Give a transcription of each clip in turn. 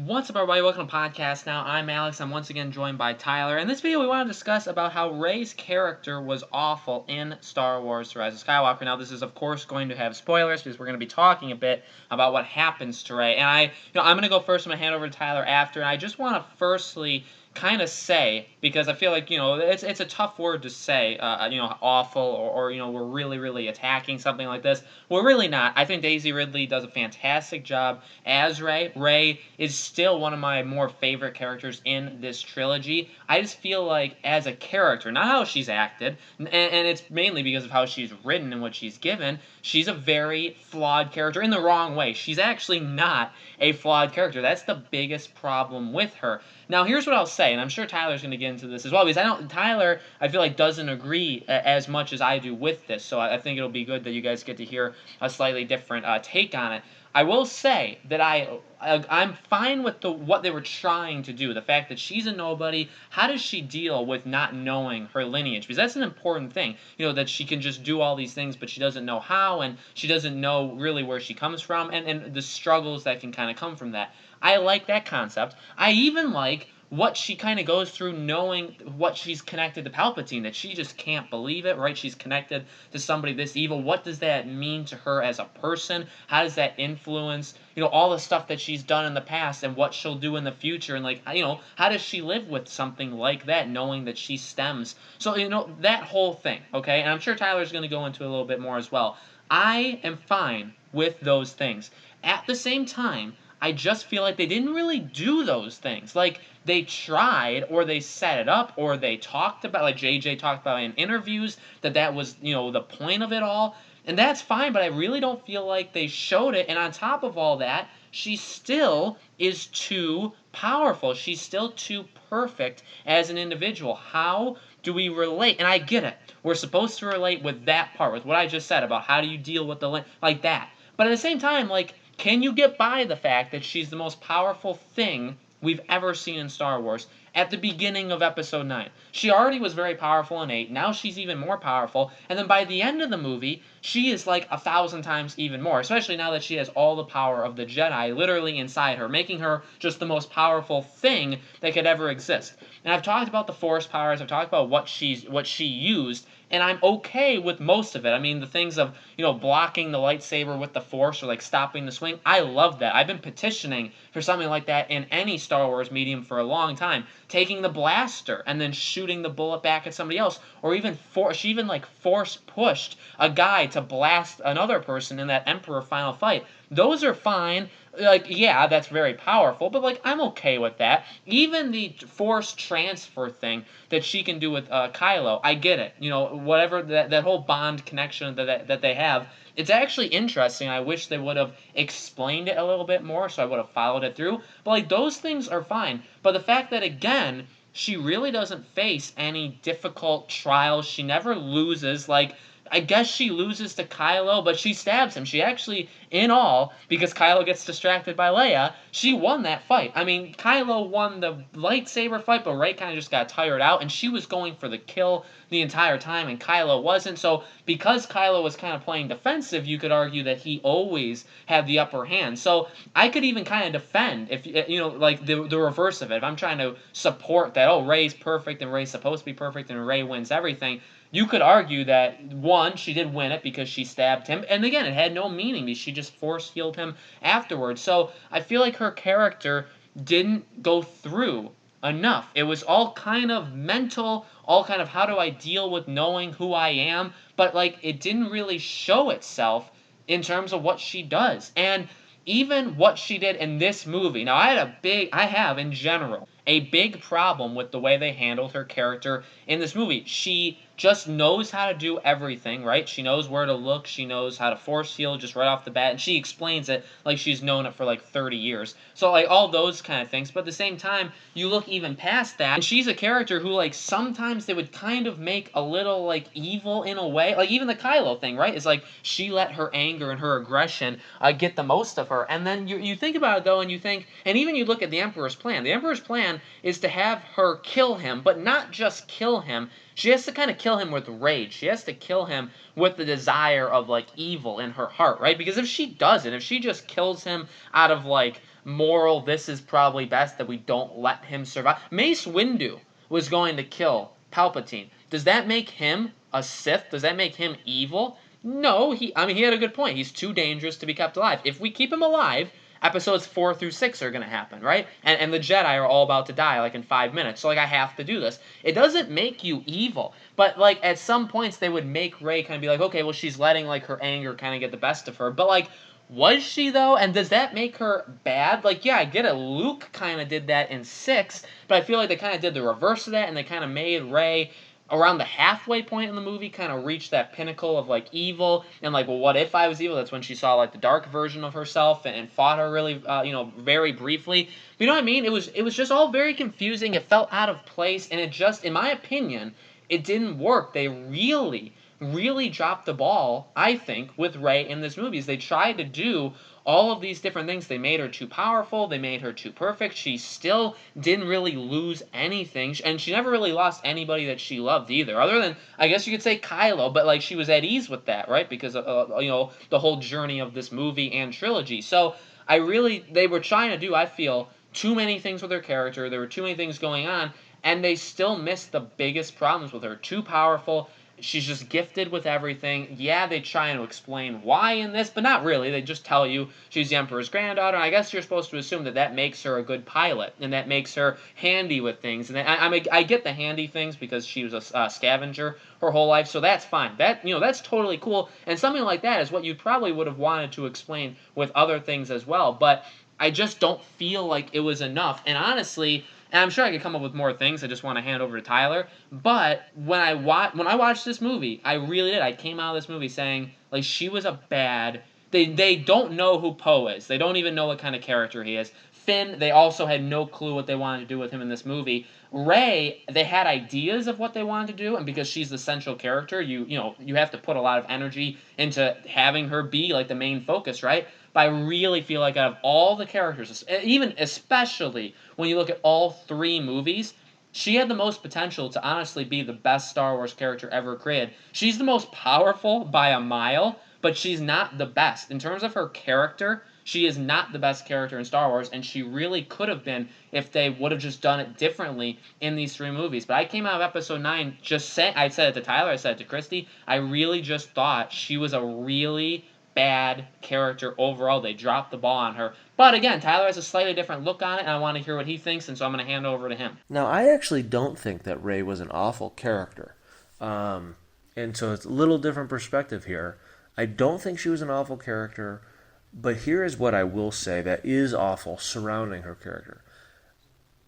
What's up, everybody? Welcome to the podcast. Now, I'm Alex. I'm once again joined by Tyler. In this video, we want to discuss about how Rey's character was awful in Star Wars: The Rise of Skywalker. Now, this is, of course, going to have spoilers because we're going to be talking a bit about what happens to Rey. And I'm going to go first. I'm going to hand over to Tyler after. And I just want to firstly kind of say, because I feel like, it's a tough word to say, awful, or we're really, really attacking something like this. We're really not. I think Daisy Ridley does a fantastic job as Rey. Rey is still one of my more favorite characters in this trilogy. I just feel like as a character, not how she's acted, and it's mainly because of how she's written and what she's given, she's a very flawed character in the wrong way. She's actually not a flawed character. That's the biggest problem with her. Now, here's what I'll say, and I'm sure Tyler's going to get into this as well, because Tyler, I feel like, doesn't agree as much as I do with this, so I think it'll be good that you guys get to hear a slightly different take on it. I will say that I'm fine with what they were trying to do. The fact that she's a nobody, how does she deal with not knowing her lineage? Because that's an important thing. That she can just do all these things, but she doesn't know how, and she doesn't know really where she comes from, and the struggles that can kind of come from that. I like that concept. I even like what she kind of goes through knowing what she's connected to Palpatine, that she just can't believe it, right? She's connected to somebody this evil. What does that mean to her as a person? How does that influence, all the stuff that she's done in the past and what she'll do in the future? And, how does she live with something like that, knowing that she stems? So, that whole thing, okay? And I'm sure Tyler's going to go into it a little bit more as well. I am fine with those things. At the same time, I just feel like they didn't really do those things. Like, they tried, or they set it up, or they talked about, like JJ talked about in interviews, that was, the point of it all. And that's fine, but I really don't feel like they showed it. And on top of all that, she still is too powerful. She's still too perfect as an individual. How do we relate? And I get it. We're supposed to relate with that part, with what I just said about how do you deal with like that. But at the same time, can you get by the fact that she's the most powerful thing we've ever seen in Star Wars at the beginning of Episode 9? She already was very powerful in 8, now she's even more powerful, and then by the end of the movie, she is like 1,000 times even more, especially now that she has all the power of the Jedi literally inside her, making her just the most powerful thing that could ever exist. And I've talked about the Force powers, I've talked about what she used, and I'm okay with most of it. I mean, the things of, blocking the lightsaber with the Force, or stopping the swing, I love that. I've been petitioning for something like that in any Star Wars medium for a long time. Taking the blaster and then shooting the bullet back at somebody else, or even she even force pushed a guy to blast another person in that Emperor final fight. Those are fine. Yeah, that's very powerful, but I'm okay with that. Even the Force transfer thing that she can do with Kylo, I get it. Whatever that whole bond connection that they have, it's actually interesting. I wish they would have explained it a little bit more, so I would have followed it through. But those things are fine. But the fact that, again, she really doesn't face any difficult trials. She never loses. I guess she loses to Kylo, but she stabs him. She actually, in all, because Kylo gets distracted by Leia, she won that fight. I mean, Kylo won the lightsaber fight, but Rey kind of just got tired out, and she was going for the kill the entire time, and Kylo wasn't. So, because Kylo was kind of playing defensive, you could argue that he always had the upper hand. So, I could even kind of defend, if the reverse of it. If I'm trying to support that, oh, Rey's perfect, and Rey's supposed to be perfect, and Rey wins everything, you could argue that, one, she did win it because she stabbed him, and again, it had no meaning because she just force-healed him afterwards. So I feel like her character didn't go through enough. It was all kind of mental, all kind of how do I deal with knowing who I am, but it didn't really show itself in terms of what she does. And even what she did in this movie. Now, I have in general a big problem with the way they handled her character in this movie. She just knows how to do everything, right? She knows where to look. She knows how to force heal just right off the bat. And she explains it like she's known it for 30 years. So all those kind of things. But at the same time, you look even past that. And she's a character who sometimes they would kind of make a little evil in a way. Even the Kylo thing, right? Is she let her anger and her aggression get the most of her. And then you think about it though, and you think, and even you look at the Emperor's plan. The Emperor's plan plan is to have her kill him, but not just kill him. She has to kind of kill him with rage. She has to kill him with the desire of, like, evil in her heart, right? Because if she doesn't, if she just kills him out of, like, moral, this is probably best that we don't let him survive. Mace Windu was going to kill Palpatine. Does that make him a Sith? Does that make him evil? No, he had a good point. He's too dangerous to be kept alive. If we keep him alive, episodes 4 through 6 are going to happen, right? And the Jedi are all about to die, like, in 5 minutes. So, like, I have to do this. It doesn't make you evil. But, like, at some points, they would make Rey kind of be like, okay, well, she's letting, like, her anger kind of get the best of her. But, like, was she, though? And does that make her bad? Like, yeah, I get it. Luke kind of did that in 6, but I feel like they kind of did the reverse of that, and they kind of made Rey, around the halfway point in the movie, kind of reach that pinnacle of, like, evil, and, like, well, what if I was evil? That's when she saw, like, the dark version of herself and fought her really, very briefly. But you know what I mean? It was just all very confusing. It felt out of place, and it just, in my opinion, it didn't work. They really dropped the ball, I think, with Rey in this movie. They tried to do all of these different things. They made her too powerful. They made her too perfect. She still didn't really lose anything. And she never really lost anybody that she loved either. Other than, I guess you could say, Kylo. But, like, she was at ease with that, right? Because, the whole journey of this movie and trilogy. So, they were trying to do, I feel, too many things with her character. There were too many things going on. And they still missed the biggest problems with her. Too powerful. She's just gifted with everything. Yeah, they try to explain why in this, but not really. They just tell you she's the Emperor's granddaughter, and I guess you're supposed to assume that makes her a good pilot, and that makes her handy with things. And I get the handy things because she was a scavenger her whole life, so that's fine. That's totally cool, and something like that is what you probably would have wanted to explain with other things as well, but I just don't feel like it was enough. And honestly, and I'm sure I could come up with more things. I just want to hand over to Tyler. But when I watched this movie, I really did. I came out of this movie saying, like, she was a bad. They don't know who Poe is. They don't even know what kind of character he is. Finn, they also had no clue what they wanted to do with him in this movie. Rey, they had ideas of what they wanted to do, and because she's the central character, you have to put a lot of energy into having her be, like, the main focus, right? But I really feel like out of all the characters, even especially when you look at all 3 movies, she had the most potential to honestly be the best Star Wars character ever created. She's the most powerful by a mile, but she's not the best. In terms of her character, she is not the best character in Star Wars, and she really could have been if they would have just done it differently in these 3 movies. But I came out of Episode 9 just saying, I said it to Tyler, I said it to Christy, I really just thought she was a really bad character overall. They dropped the ball on her. But again, Tyler has a slightly different look on it, and I want to hear what he thinks, and so I'm going to hand over to him. Now, I actually don't think that Rey was an awful character. And so it's a little different perspective here. I don't think she was an awful character, but here is what I will say that is awful surrounding her character.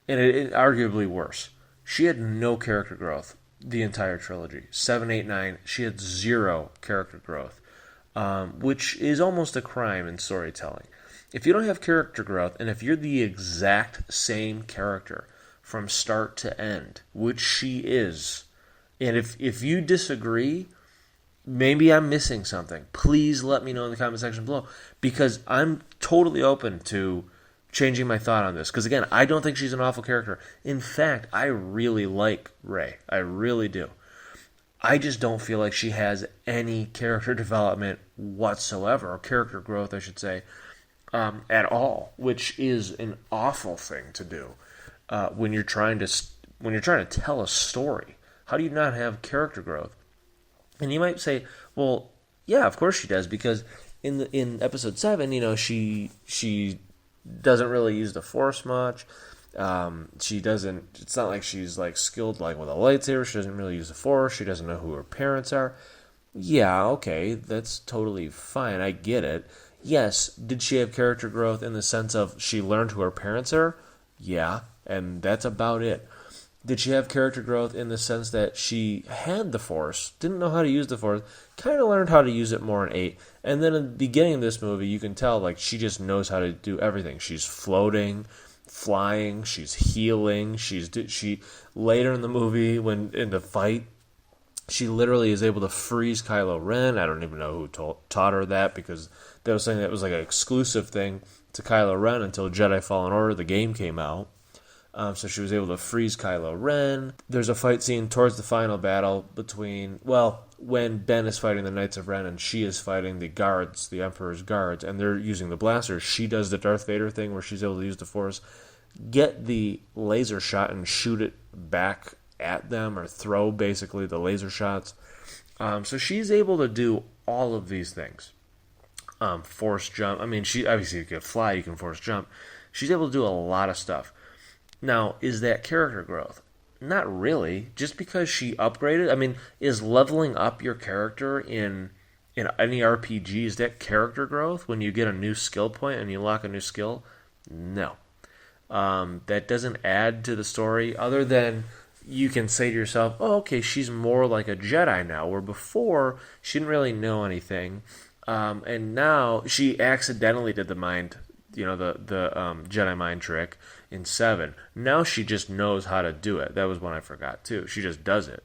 And it arguably worse. She had no character growth the entire trilogy. 7, 8, 9, she had 0 character growth. Which is almost a crime in storytelling. If you don't have character growth, and if you're the exact same character from start to end, which she is, and if you disagree, maybe I'm missing something. Please let me know in the comment section below, because I'm totally open to changing my thought on this. Because again, I don't think she's an awful character. In fact, I really like Rey. I really do. I just don't feel like she has any character development whatsoever, or character growth, I should say, at all, which is an awful thing to do when you're trying to tell a story. How do you not have character growth? And you might say, well, yeah, of course she does, because in Episode 7, she doesn't really use the Force much. She doesn't. It's not like she's like skilled like with a lightsaber. She doesn't really use the Force. She doesn't know who her parents are. Yeah, okay, that's totally fine. I get it. Yes, did she have character growth in the sense of she learned who her parents are? Yeah, and that's about it. Did she have character growth in the sense that she had the Force, didn't know how to use the Force, kind of learned how to use it more in 8, and then in the beginning of this movie, you can tell like she just knows how to do everything. She's floating, flying, she's healing, she later in the movie when in the fight, she literally is able to freeze Kylo Ren. I don't even know who taught her that, because they were saying that was like an exclusive thing to Kylo Ren until Jedi Fallen Order, the game came out. So she was able to freeze Kylo Ren. There's a fight scene towards the final battle between, well, when Ben is fighting the Knights of Ren and she is fighting the guards, the Emperor's guards, and they're using the blasters. She does the Darth Vader thing where she's able to use the Force, get the laser shot and shoot it back at them, or throw basically the laser shots. So she's able to do all of these things. Force jump. I mean, she obviously you can fly, you can force jump. She's able to do a lot of stuff. Now, is that character growth? Not really. Just because she upgraded, I mean, is leveling up your character in any RPG, is that character growth when you get a new skill point and you unlock a new skill? No. That doesn't add to the story other than you can say to yourself, oh, okay, she's more like a Jedi now, where before she didn't really know anything. And now she accidentally did the mind, the Jedi mind trick in 7. Now she just knows how to do it. That was one I forgot too. She just does it.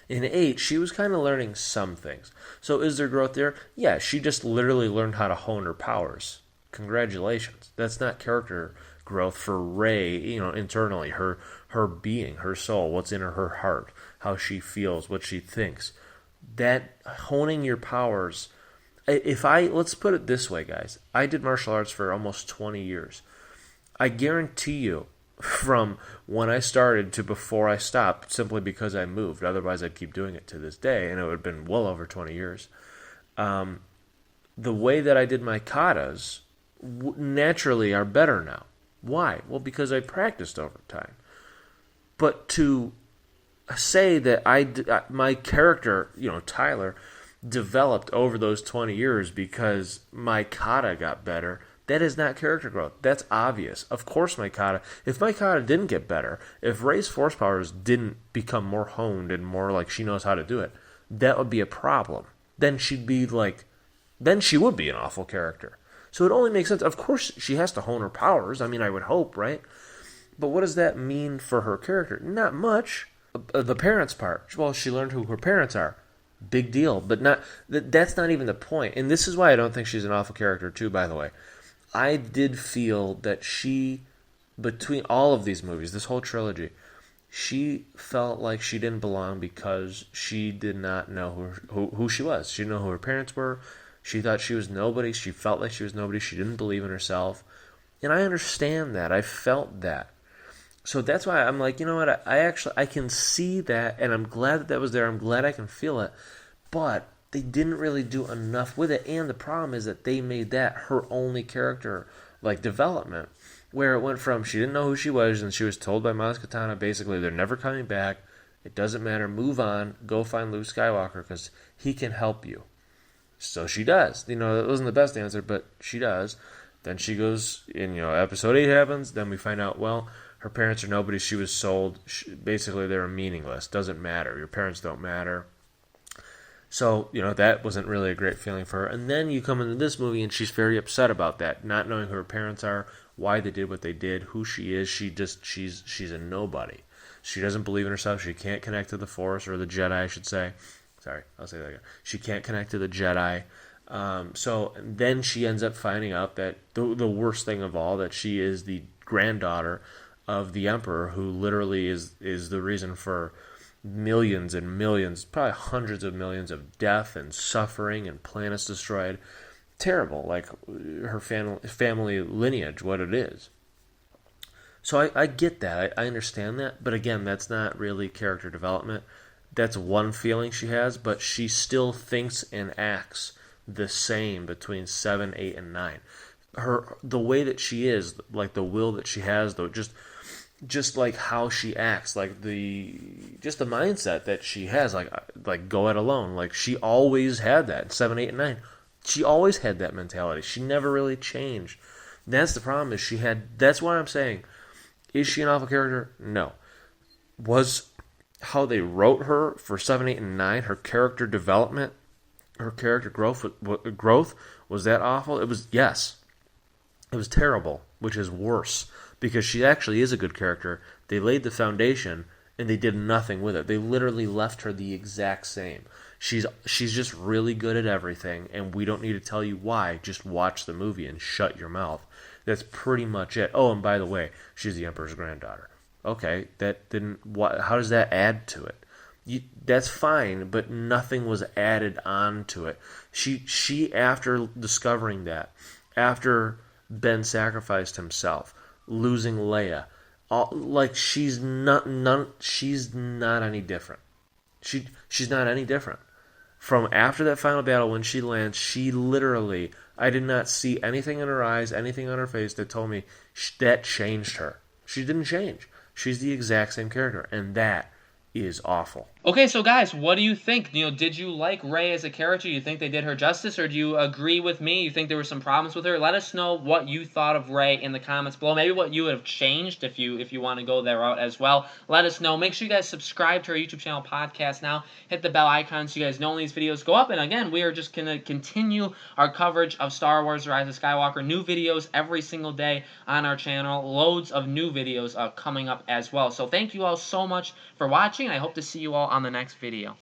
In 8, she was kind of learning some things. So is there growth there? Yeah, she just literally learned how to hone her powers. Congratulations. That's not character growth for Rey, internally, her being, her soul, what's in her heart, how she feels, what she thinks. That honing your powers. Let's put it this way, guys. I did martial arts for almost 20 years. I guarantee you, from when I started to before I stopped, simply because I moved, otherwise I'd keep doing it to this day, and it would have been well over 20 years. The way that I did my katas naturally are better now. Why? Well, because I practiced over time. But to say that my character, Tyler, developed over those 20 years because my kata got better, that is not character growth. That's obvious. Of course if my kata didn't get better, if Rey's force powers didn't become more honed and more like she knows how to do it, that would be a problem. Then she would be an awful character. So it only makes sense. Of course she has to hone her powers. I mean, I would hope, right? But what does that mean for her character? Not much. The parents' part. Well, she learned who her parents are. Big deal. But that's not even the point. And this is why I don't think she's an awful character, too, by the way. I did feel that she, between all of these movies, this whole trilogy, she felt like she didn't belong because she did not know who she was. She didn't know who her parents were. She thought she was nobody. She felt like she was nobody. She didn't believe in herself. And I understand that. I felt that. So that's why I'm like, you know what? I can see that, and I'm glad that was there. I'm glad I can feel it. But they didn't really do enough with it. And the problem is that they made that her only character, development, where it went from she didn't know who she was, and she was told by Maz Kanata, basically, they're never coming back. It doesn't matter. Move on. Go find Luke Skywalker because he can help you. So she does. That wasn't the best answer, but she does. Then she goes, and episode 8 happens. Then we find out, well, her parents are nobody. She was sold. Basically, they were meaningless. Doesn't matter. Your parents don't matter. So, that wasn't really a great feeling for her. And then you come into this movie, and she's very upset about that, not knowing who her parents are, why they did what they did, who she is. She's a nobody. She doesn't believe in herself. She can't connect to the Force, or the Jedi, I should say. Sorry, I'll say that again. She can't connect to the Jedi. So then she ends up finding out that the worst thing of all, that she is the granddaughter of the Emperor, who literally is the reason for millions and millions, probably hundreds of millions of death and suffering and planets destroyed. Terrible, like her family lineage, what it is. So I get that. I understand that. But again, that's not really character development. That's one feeling she has, but she still thinks and acts the same between 7, 8, and 9. The way that she is, like the will that she has, though, just like how she acts, like the mindset that she has, like go it alone. Like she always had that in 7, 8, and 9. She always had that mentality. She never really changed. That's the problem. That's why I'm saying, is she an awful character? No. Was how they wrote her for 7, 8, and 9, her character development, her character growth, was that awful? It was, yes. It was terrible, which is worse, because she actually is a good character. They laid the foundation, and they did nothing with it. They literally left her the exact same. She's just really good at everything, and we don't need to tell you why. Just watch the movie and shut your mouth. That's pretty much it. Oh, and by the way, she's the Emperor's granddaughter. Okay, that didn't. How does that add to it? That's fine, but nothing was added on to it. She after discovering that, after Ben sacrificed himself, losing Leia, like she's not any different. She's not any different. From after that final battle, when she lands, she literally, I did not see anything in her eyes, anything on her face that told me that changed her. She didn't change. She's the exact same character, and that is awful. Okay, so guys, what do you think? Did you like Rey as a character? You think they did her justice, or do you agree with me? You think there were some problems with her? Let us know what you thought of Rey in the comments below. Maybe what you would have changed if you want to go that route as well. Let us know. Make sure you guys subscribe to our YouTube channel, Podcast Now. Hit the bell icon so you guys know when these videos go up. And again, we are just going to continue our coverage of Star Wars: The Rise of Skywalker. New videos every single day on our channel. Loads of new videos coming up as well. So thank you all so much for watching, and I hope to see you all on the next video.